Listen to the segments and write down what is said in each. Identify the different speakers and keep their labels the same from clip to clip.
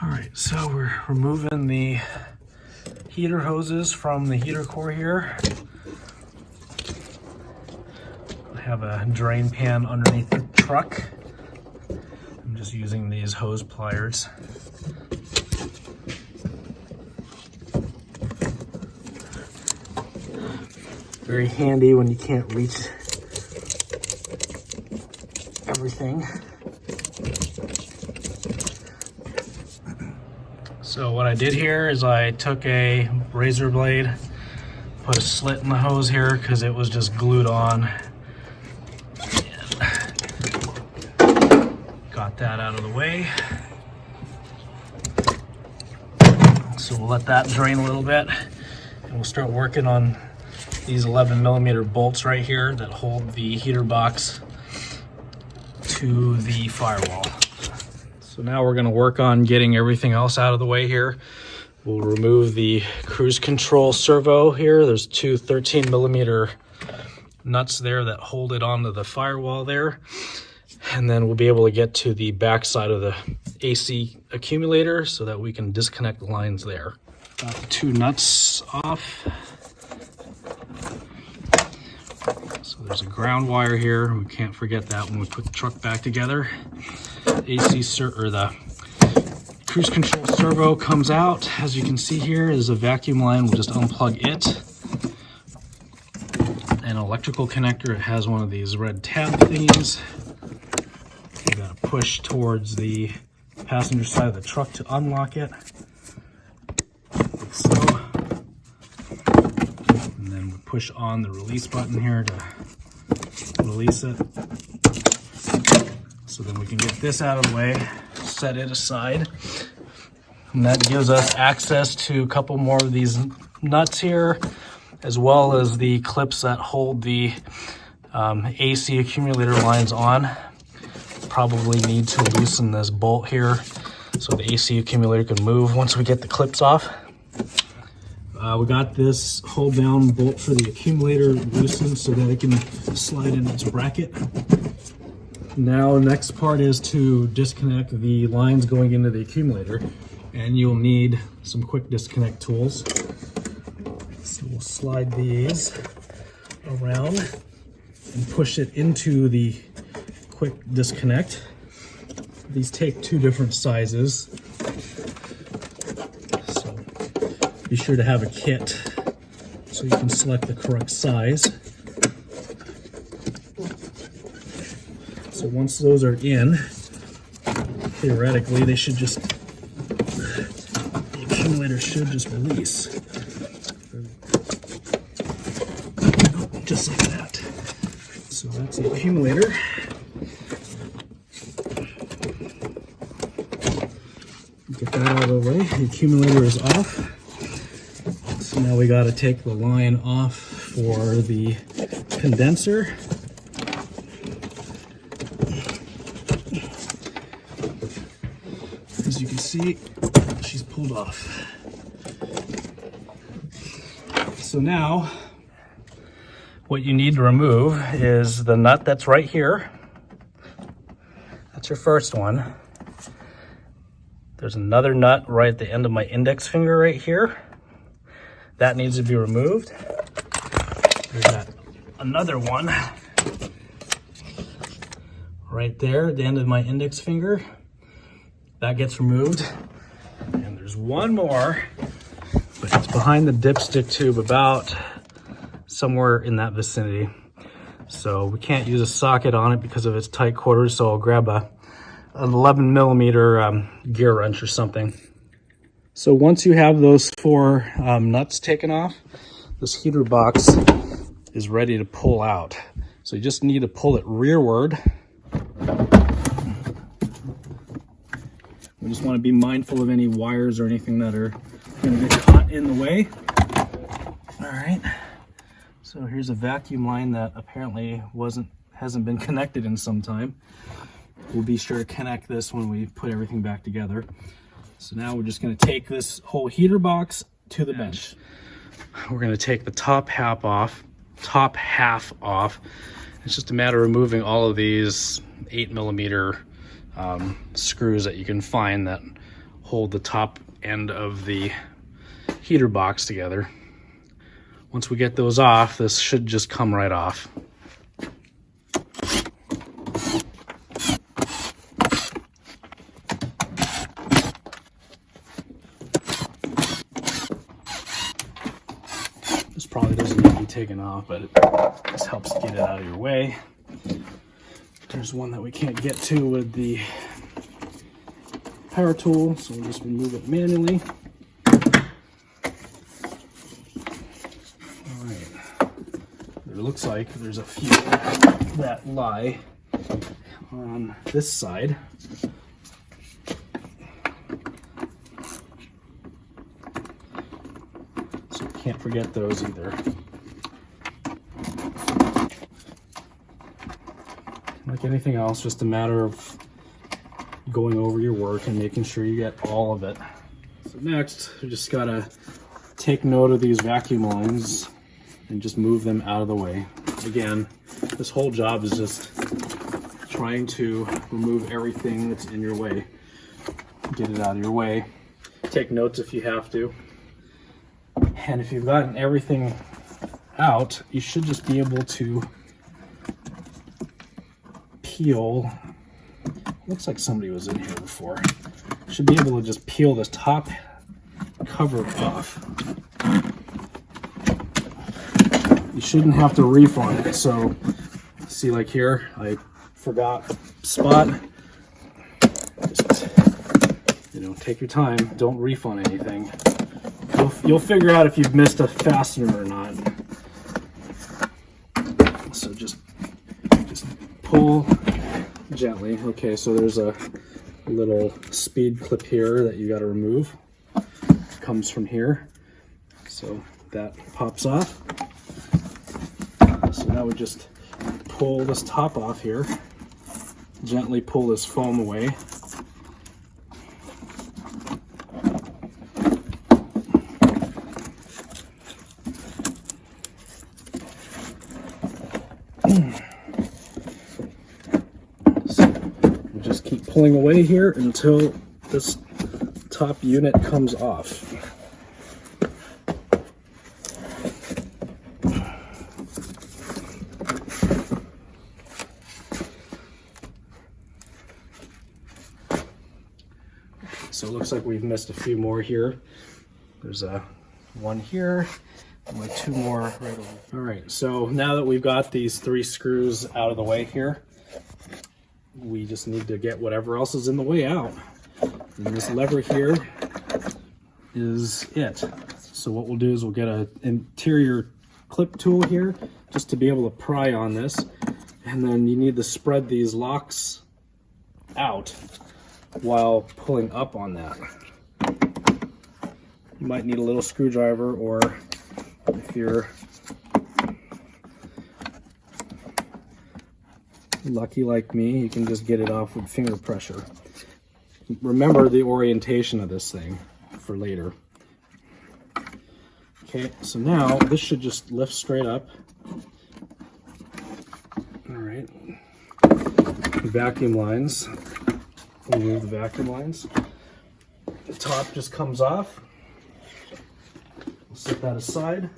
Speaker 1: All right, so we're removing the heater hoses from the heater core here. I have a drain pan underneath the truck. I'm just using these hose pliers. Very handy when you can't reach everything. So what I did here is I took a razor blade, put a slit in the hose here because it was just glued on. And got that out of the way. So we'll let that drain a little bit and we'll start working on these 11mm bolts right here that hold the heater box to the firewall. So now we're going to work on getting everything else out of the way here. We'll remove the cruise control servo here. There's two 13mm nuts there that hold it onto the firewall there. And then we'll be able to get to the back side of the AC accumulator so that we can disconnect the lines there. Got the two nuts off. So there's a ground wire here. We can't forget that when we put the truck back together. The cruise control servo comes out. As you can see here, there's a vacuum line. We'll just unplug it. An electrical connector. It has one of these red tab thingies. You gotta push towards the passenger side of the truck to unlock it. Like so. And then we push on the release button here to release it. So then we can get this out of the way, set it aside. And that gives us access to a couple more of these nuts here, as well as the clips that hold the AC accumulator lines on. Probably need to loosen this bolt here so the AC accumulator can move once we get the clips off. We got this hold down bolt for the accumulator loosened so that it can slide in its bracket. Now, next part is to disconnect the lines going into the accumulator, and you'll need some quick disconnect tools. So we'll slide these around and push it into the quick disconnect. These take two different sizes, so be sure to have a kit so you can select the correct size. So once those are in, theoretically, the accumulator should just release. Just like that. So that's the accumulator. Get that out of the way. The accumulator is off. So now we got to take the line off for the condenser. As you can see, she's pulled off. So now, what you need to remove is the nut that's right here. That's your first one. There's another nut right at the end of my index finger right here. That needs to be removed. There's another one right there at the end of my index finger. That gets removed. And there's one more, but it's behind the dipstick tube, about somewhere in that vicinity. So we can't use a socket on it because of its tight quarters, so I'll grab an 11mm gear wrench or something. So once you have those four nuts taken off, this heater box is ready to pull out. So you just need to pull it rearward. We just want to be mindful of any wires or anything that are going to get caught in the way. All right. So here's a vacuum line that apparently hasn't been connected in some time. We'll be sure to connect this when we put everything back together. So now we're just going to take this whole heater box to the bench. We're going to take the top half off. It's just a matter of removing all of these 8mm screws that you can find that hold the top end of the heater box together. Once we get those off, this should just come right off. This probably doesn't need to be taken off, but it just helps get it out of your way. There's one that we can't get to with the power tool, so we'll just remove it manually. All right. It looks like there's a few that lie on this side. So can't forget those either. Like anything else, just a matter of going over your work and making sure you get all of it. So next, we just gotta take note of these vacuum lines and just move them out of the way. Again, this whole job is just trying to remove everything that's in your way. Get it out of your way. Take notes if you have to. And if you've gotten everything out, you should just be able to peel. Looks like somebody was in here before. Should be able to just peel this top cover off. You shouldn't have to reef on it. So see, like here, I forgot spot. Just, you know, take your time. Don't reef on anything. You'll figure out if you've missed a fastener or not. So just pull gently. Okay, so there's a little speed clip here that you got to remove. It comes from here, so that pops off. So now we just pull this top off here, gently pull this foam away. Pulling away here until this top unit comes off. So it looks like we've missed a few more here. There's a one here and like two more right over. All right, so now that we've got these 3 screws out of the way here, we just need to get whatever else is in the way out. And this lever here is it. So what we'll do is we'll get an interior clip tool here just to be able to pry on this. And then you need to spread these locks out while pulling up on that. You might need a little screwdriver, or if you're lucky like me, you can just get it off with finger pressure. Remember the orientation of this thing for later. Okay, so now this should just lift straight up. All right. Vacuum lines. Remove the vacuum lines. The top just comes off. We'll set that aside.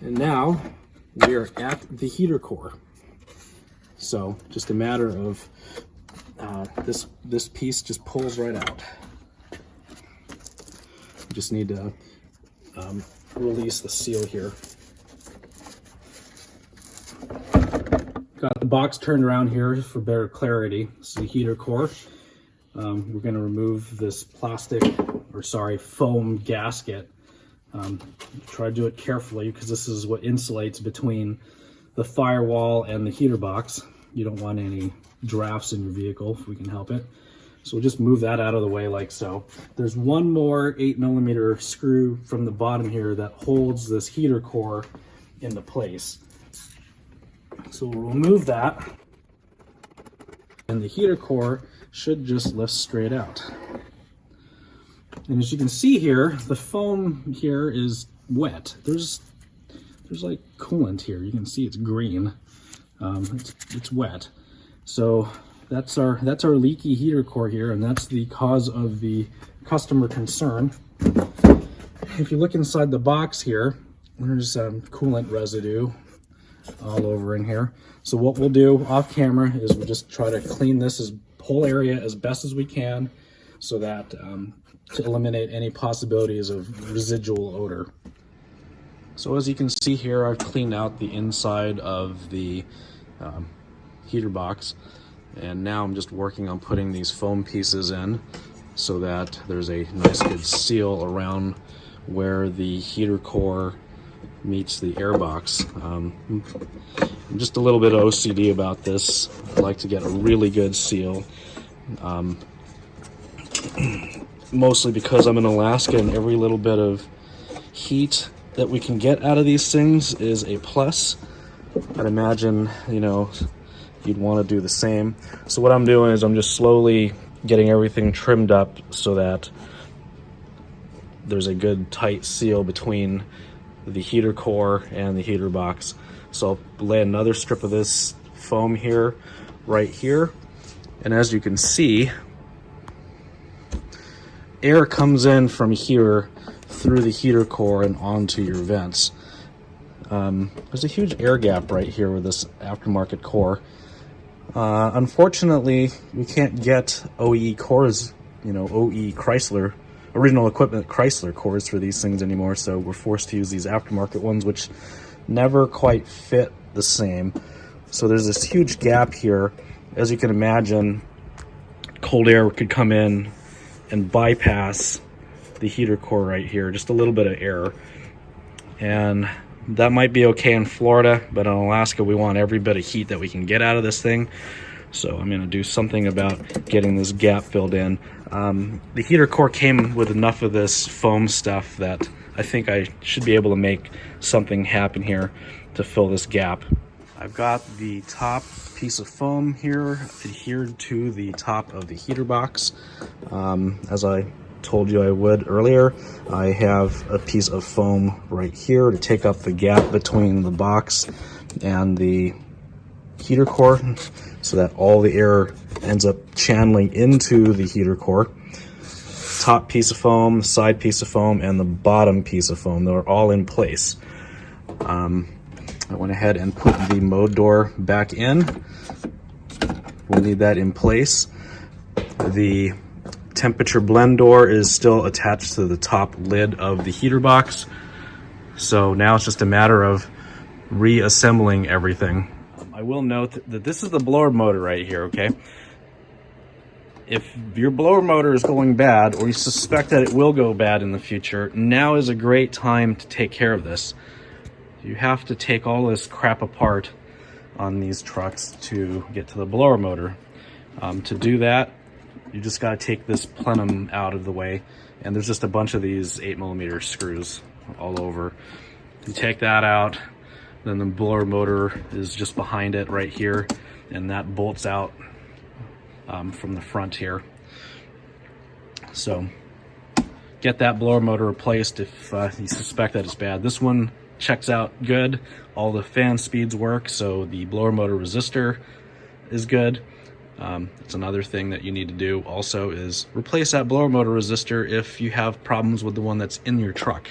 Speaker 1: And now we're at the heater core. So just a matter of this piece just pulls right out. You just need to release the seal here. Got the box turned around here for better clarity. This is the heater core. We're going to remove this foam gasket. Try to do it carefully because this is what insulates between the firewall and the heater box. You don't want any drafts in your vehicle if we can help it. So we'll just move that out of the way like so. There's one more 8mm screw from the bottom here that holds this heater core into place. So we'll remove that, and the heater core should just lift straight out. And as you can see here, the foam here is wet. There's like coolant here. You can see it's green. It's wet. So that's our leaky heater core here, and that's the cause of the customer concern. If you look inside the box here, there's coolant residue all over in here. So what we'll do off camera is we'll just try to clean this whole area as best as we can, so that to eliminate any possibilities of residual odor. So as you can see here, I've cleaned out the inside of the heater box, and now I'm just working on putting these foam pieces in so that there's a nice good seal around where the heater core meets the air box. I'm just a little bit of OCD about this. I like to get a really good seal, mostly because I'm in Alaska and every little bit of heat that we can get out of these things is a plus. I'd imagine, you know, you'd want to do the same. So what I'm doing is I'm just slowly getting everything trimmed up so that there's a good tight seal between the heater core and the heater box. So I'll lay another strip of this foam here, right here, and as you can see, air comes in from here through the heater core and onto your vents. There's a huge air gap right here with this aftermarket core. Unfortunately, we can't get OE cores, you know, OE Chrysler, original equipment Chrysler cores for these things anymore, so we're forced to use these aftermarket ones, which never quite fit the same. So there's this huge gap here. As you can imagine, cold air could come in and bypass the heater core right here, just a little bit of air. And that might be okay in Florida, but in Alaska we want every bit of heat that we can get out of this thing. So I'm going to do something about getting this gap filled in. The heater core came with enough of this foam stuff that I think I should be able to make something happen here to fill this gap. I've got the top piece of foam here adhered to the top of the heater box. As I told you I would earlier, I have a piece of foam right here to take up the gap between the box and the heater core so that all the air ends up channeling into the heater core. Top piece of foam, side piece of foam, and the bottom piece of foam, they're all in place. I went ahead and put the mode door back in. We'll need that in place. The temperature blend door is still attached to the top lid of the heater box. So now it's just a matter of reassembling everything. I will note that this is the blower motor right here, okay? If your blower motor is going bad, or you suspect that it will go bad in the future, now is a great time to take care of this. You have to take all this crap apart on these trucks to get to the blower motor. To do that, you just got to take this plenum out of the way, and there's just a bunch of these 8mm screws all over. You take that out, then the blower motor is just behind it right here, and that bolts out from the front here. So get that blower motor replaced if you suspect that it's bad. This one checks out good. All the fan speeds work, so the blower motor resistor is good. It's another thing that you need to do also is replace that blower motor resistor if you have problems with the one that's in your truck.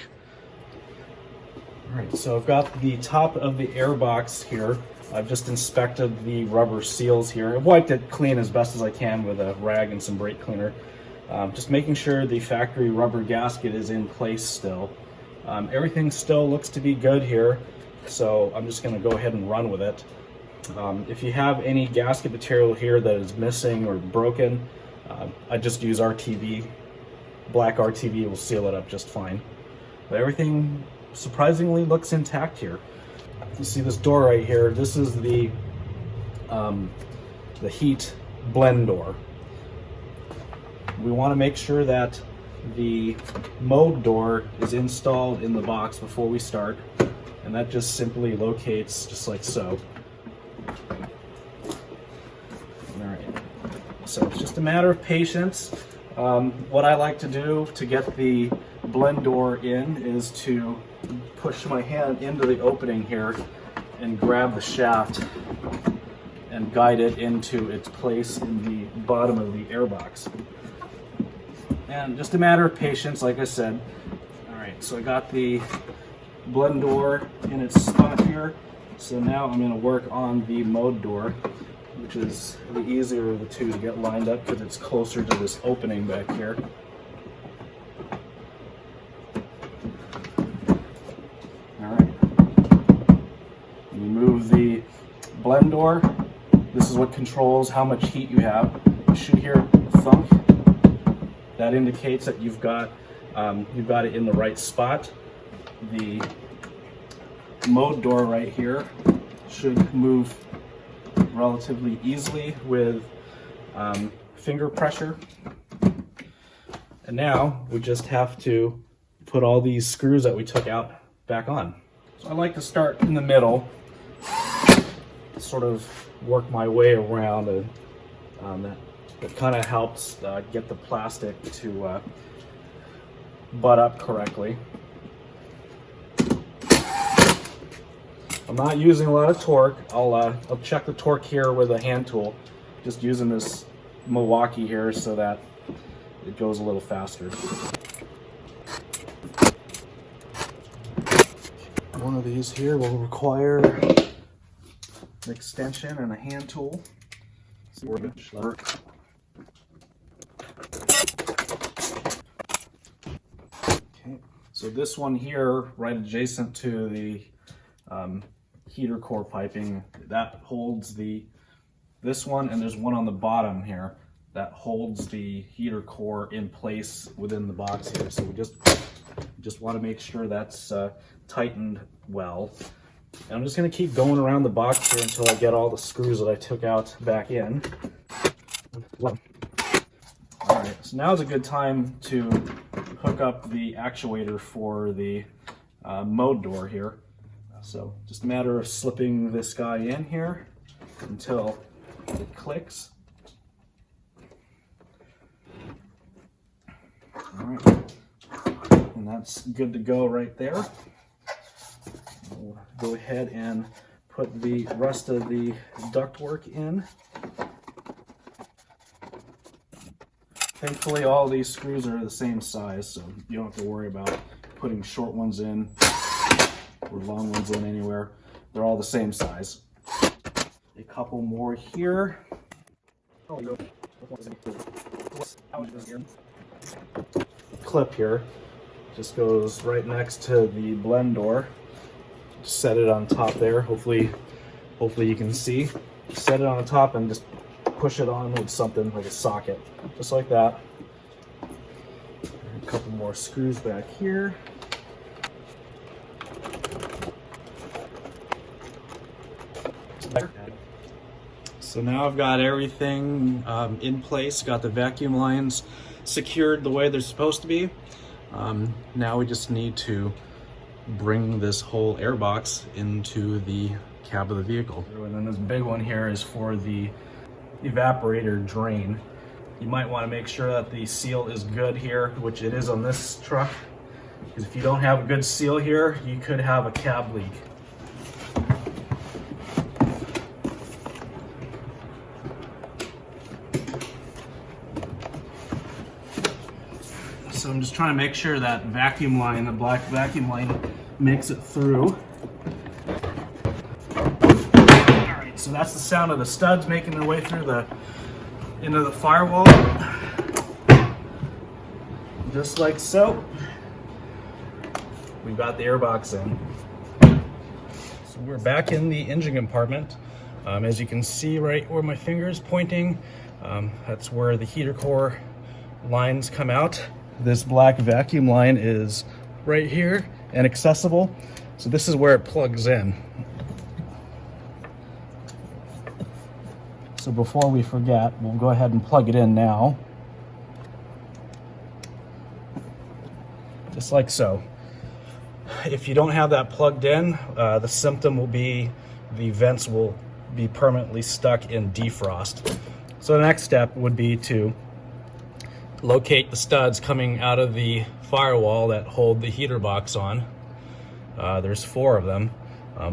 Speaker 1: All right, so I've got the top of the air box here. I've just inspected the rubber seals here. I've wiped it clean as best as I can with a rag and some brake cleaner. Just making sure the factory rubber gasket is in place still. Everything still looks to be good here, so I'm just going to go ahead and run with it. If you have any gasket material here that is missing or broken, I just use RTV. Black RTV will seal it up just fine. But everything surprisingly looks intact here. You see this door right here, this is the heat blend door. We want to make sure that the mode door is installed in the box before we start, and that just simply locates just like so. Alright, so it's just a matter of patience. What I like to do to get the blend door in is to push my hand into the opening here and grab the shaft and guide it into its place in the bottom of the airbox. And just a matter of patience, like I said. All right, so I got the blend door in its spot here. So now I'm going to work on the mode door, which is the easier of the two to get lined up because it's closer to this opening back here. All right. You move the blend door. This is what controls how much heat you have. You should hear a thunk. That indicates that you've got it in the right spot. The mode door right here should move relatively easily with finger pressure. And now we just have to put all these screws that we took out back on. So I like to start in the middle, sort of work my way around, and that kind of helps get the plastic to butt up correctly. I'm not using a lot of torque. I'll check the torque here with a hand tool, just using this Milwaukee here so that it goes a little faster. One of these here will require an extension and a hand tool. Okay, so this one here, right adjacent to the heater core piping, that holds this one, and there's one on the bottom here that holds the heater core in place within the box here. So we just want to make sure that's tightened well. And I'm just going to keep going around the box here until I get all the screws that I took out back in. All right, so now's a good time to hook up the actuator for the mode door here. So just a matter of slipping this guy in here until it clicks. All right, and that's good to go right there. We'll go ahead and put the rest of the ductwork in. Thankfully, all these screws are the same size, so you don't have to worry about putting short ones in or long ones in anywhere. They're all the same size. A couple more here. Clip here just goes right next to the blend door. Just set it on top there. Hopefully you can see. Set it on the top and just push it on with something like a socket, just like that. A couple more screws back here. So now I've got everything in place, got the vacuum lines secured the way they're supposed to be. Now we just need to bring this whole airbox into the cab of the vehicle. And then this big one here is for the evaporator drain. You might want to make sure that the seal is good here, which it is on this truck, because if you don't have a good seal here, you could have a cab leak. So I'm just trying to make sure that vacuum line, the black vacuum line, makes it through. Alright, so that's the sound of the studs making their way through into the firewall. Just like so. We've got the airbox in. So we're back in the engine compartment. As you can see right where my finger is pointing, that's where the heater core lines come out. This black vacuum line is right here and accessible. So this is where it plugs in. So before we forget, we'll go ahead and plug it in now. Just like so. If you don't have that plugged in, the symptom will be the vents will be permanently stuck in defrost. So the next step would be to locate the studs coming out of the firewall that hold the heater box on. There's 4 of them.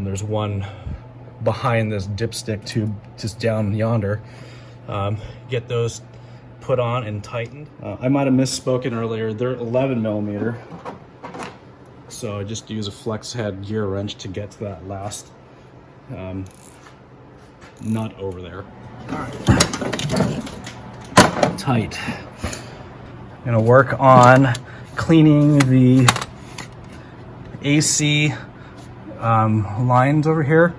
Speaker 1: There's one behind this dipstick tube just down yonder. Get those put on and tightened. I might have misspoken earlier. They're 11 millimeter. So I just use a flex head gear wrench to get to that last nut over there. All right. Tight. I'm gonna work on cleaning the AC lines over here.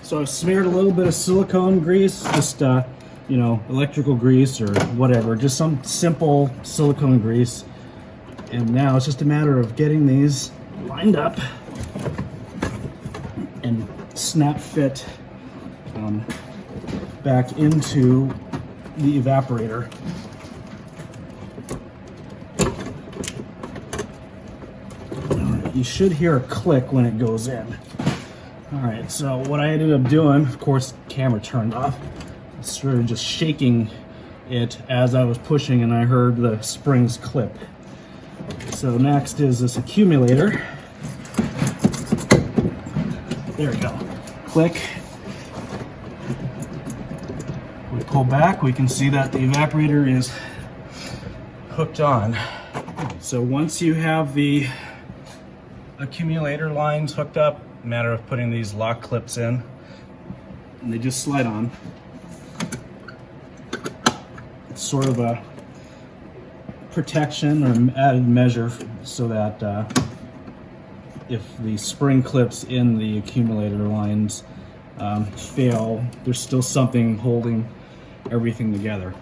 Speaker 1: So I've smeared a little bit of silicone grease, just you know, electrical grease or whatever, just some simple silicone grease. And now it's just a matter of getting these lined up and snap fit back into the evaporator. You should hear a click when it goes in. All right, so what I ended up doing, of course, camera turned off, sort of just shaking it as I was pushing, and I heard the springs clip. So next is this accumulator. There we go. Click. We pull back, we can see that the evaporator is hooked on. So once you have the accumulator lines hooked up, matter of putting these lock clips in, and they just slide on. It's sort of a protection or added measure so that if the spring clips in the accumulator lines fail, there's still something holding everything together.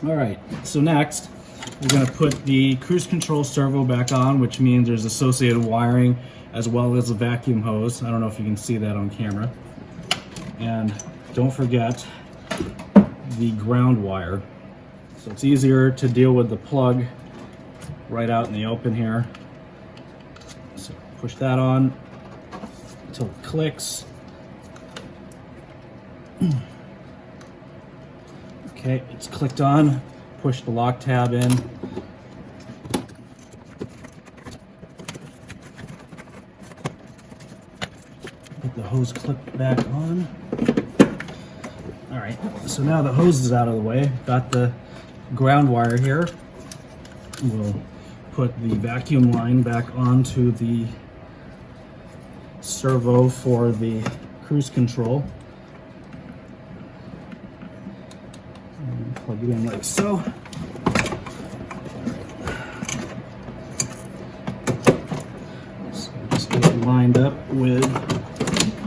Speaker 1: All right, so next we're going to put the cruise control servo back on, which means there's associated wiring as well as a vacuum hose. I don't know if you can see that on camera. And don't forget the ground wire. So it's easier to deal with the plug right out in the open here. So push that on until it clicks. Okay, it's clicked on. Push the lock tab in. Get the hose clipped back on. All right, so now the hose is out of the way. Got the ground wire here. We'll put the vacuum line back onto the servo for the cruise control. And plug it in like so. So just get it lined up with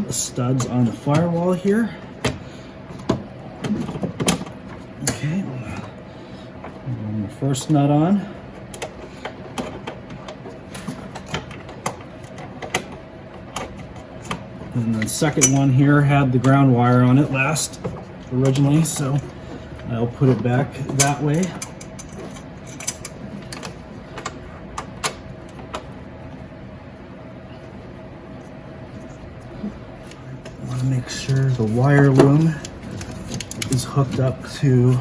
Speaker 1: the studs on the firewall here. Okay, and the first nut on. And the second one here had the ground wire on it last originally, so I'll put it back that way. I want to make sure the wire loom is hooked up to,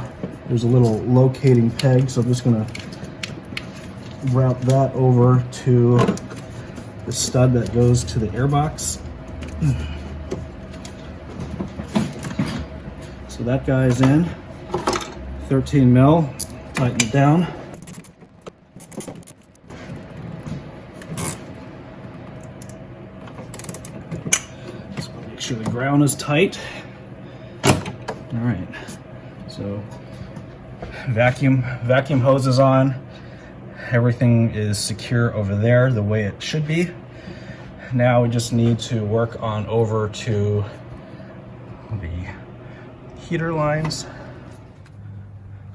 Speaker 1: there's a little locating peg, so I'm just going to route that over to the stud that goes to the airbox. So that guy's in, 13 mil, tighten it down. So make sure the ground is tight. All right, so vacuum hose is on. Everything is secure over there the way it should be. Now we just need to work on over to the heater lines.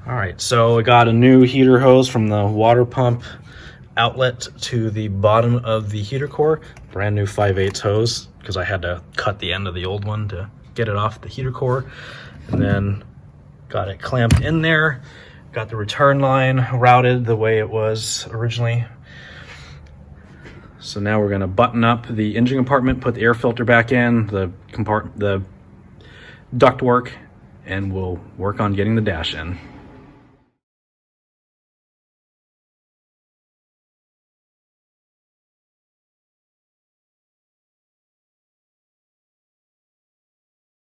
Speaker 1: All right, so I got a new heater hose from the water pump outlet to the bottom of the heater core. Brand new 5/8 hose, because I had to cut the end of the old one to get it off the heater core. And then got it clamped in there. Got the return line routed the way it was originally. So now we're gonna button up the engine compartment, put the air filter back in, the duct work, and we'll work on getting the dash in.